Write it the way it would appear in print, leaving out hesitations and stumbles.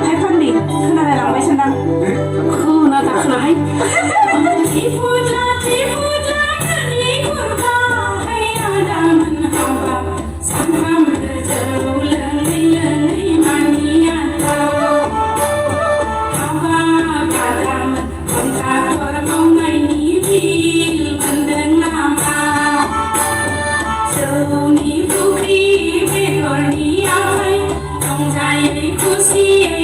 ให้ฟังดิขนาดไหนเราไม่ชนะคือน่าจะคล้ายที่พูดละนี่คุณค่าให้อาดามันหาสังคมเจอเลยมันนี่อันเราเอาว่าการทำคนตาตัวเราไม่หนีพี่มันเดินนำมาเจ้านี่ผู้พี่ไม่ตัวนี้เอาไว้ต้องใจผู้เสีย